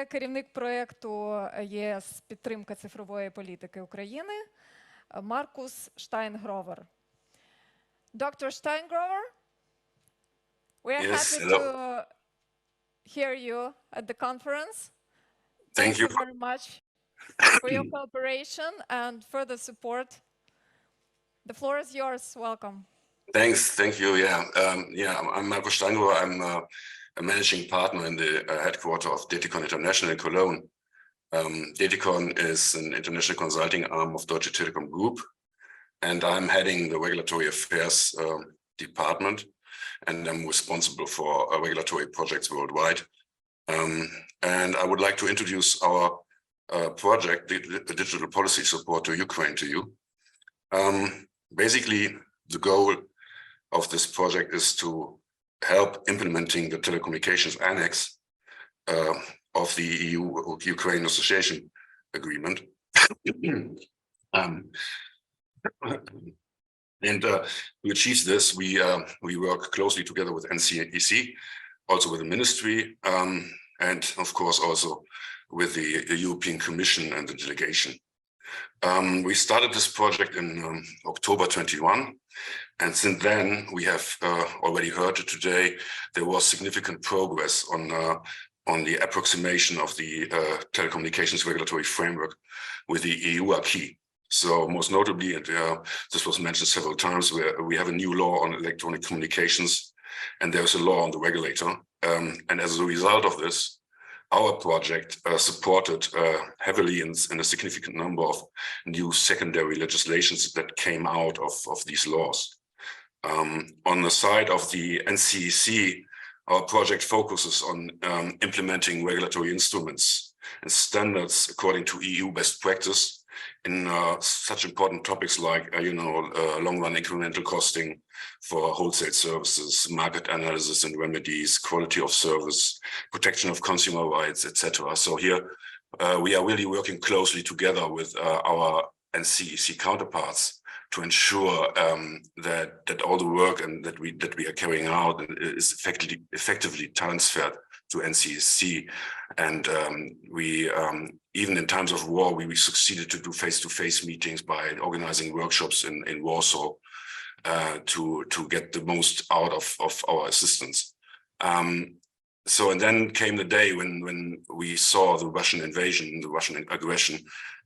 керівник проєкту ЄС «Підтримка цифрової політики України» Markus Steingröver. Dr. Steingröver, we are happy to hear you at the conference. Thank you very much for your cooperation and further support. The floor is yours. Welcome. Thanks. Thank you. I'm Markus Steingröver. I'm a managing partner in the headquarters of DTCon International in Cologne. DTCon is an international consulting arm of Deutsche Telekom Group, and I'm heading the regulatory affairs department, and I'm responsible for regulatory projects worldwide. And I would like to introduce our project, the digital policy support to Ukraine, to you. Basically, the goal of this project is to help implementing the telecommunications annex of the EU-Ukraine Association Agreement. And to achieve this, we work closely together with NCEC, also with the ministry, and of course also with the European Commission and the delegation. We started this project in October 21, and since then we have already heard it today. There was significant progress on the approximation of the telecommunications regulatory framework with the EU acquis. So most notably, and this was mentioned several times, we have a new law on electronic communications, and there's a law on the regulator. And as a result of this, our project supported heavily in a significant number of new secondary legislations that came out of these laws. On the side of the NCEC, our project focuses on implementing regulatory instruments and standards according to EU best practice in such important topics like, long-run incremental costing for wholesale services, market analysis and remedies, quality of service, protection of consumer rights, etc. So here we are really working closely together with our NCEC counterparts to ensure that all the work and that we are carrying out is effectively transferred to NCEC. And we even in times of war, we succeeded to do face-to-face meetings by organizing workshops in Warsaw to get the most out of our assistance. And then came the day when we saw the Russian invasion, the Russian aggression.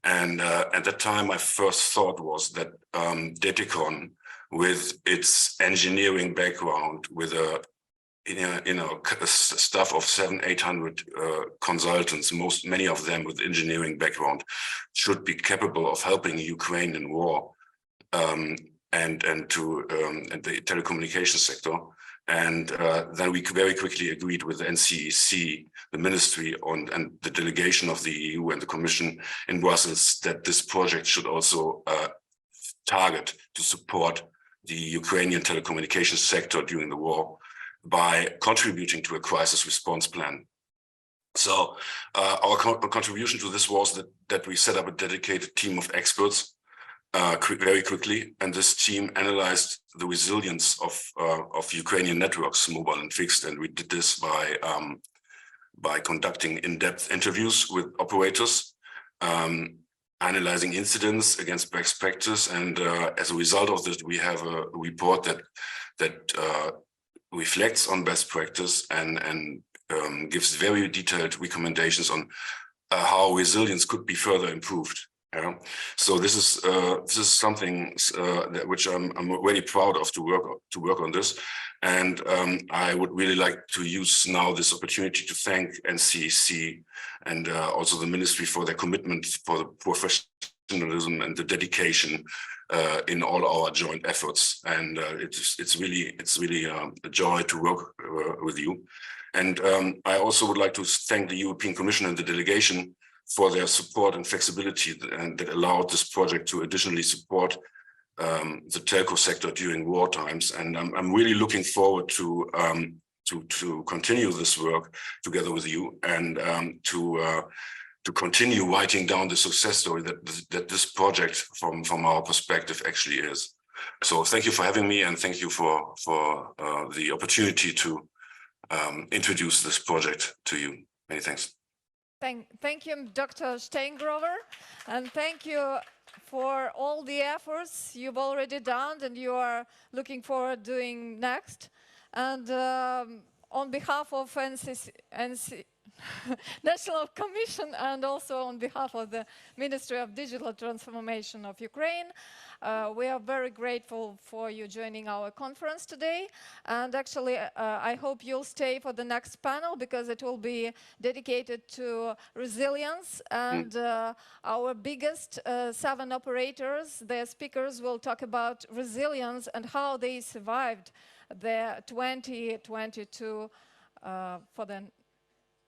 And at that time, my first thought was that DTCon, with its engineering background, with a staff of 700-800 consultants, many of them with engineering background, should be capable of helping Ukraine in war and the telecommunications sector. And then we very quickly agreed with the NCEC, the ministry, and the delegation of the EU and the Commission in Brussels that this project should also target to support the Ukrainian telecommunications sector during the war by contributing to a crisis response plan. So our contribution to this was that we set up a dedicated team of experts very quickly, and this team analyzed the resilience of Ukrainian networks, mobile and fixed, and we did this by conducting in-depth interviews with operators, analyzing incidents against best practice, and as a result of this, we have a report that reflects on best practice and gives very detailed recommendations on how resilience could be further improved. So this is something which I'm really proud of to work on this, and I would really like to use now this opportunity to thank NCEC and also the ministry for their commitment, for the professionalism and the dedication in all our joint efforts. And it's really a joy to work with you. And I also would like to thank the European Commission and the delegation for their support and flexibility that allowed this project to additionally support the telco sector during war times. And I'm really looking forward to continue this work together with you and to continue writing down the success story that this project from our perspective actually is. So thank you for having me, and thank you for the opportunity to introduce this project to you. Many thanks. Thank you, Dr. Steingröver, and thank you for all the efforts you've already done and you are looking forward doing next. And on behalf of NCEC, National Commission, and also on behalf of the Ministry of Digital Transformation of Ukraine, we are very grateful for you joining our conference today. And actually, I hope you'll stay for the next panel because it will be dedicated to resilience. And our biggest 7 operators, their speakers, will talk about resilience and how they survived the 2022 for the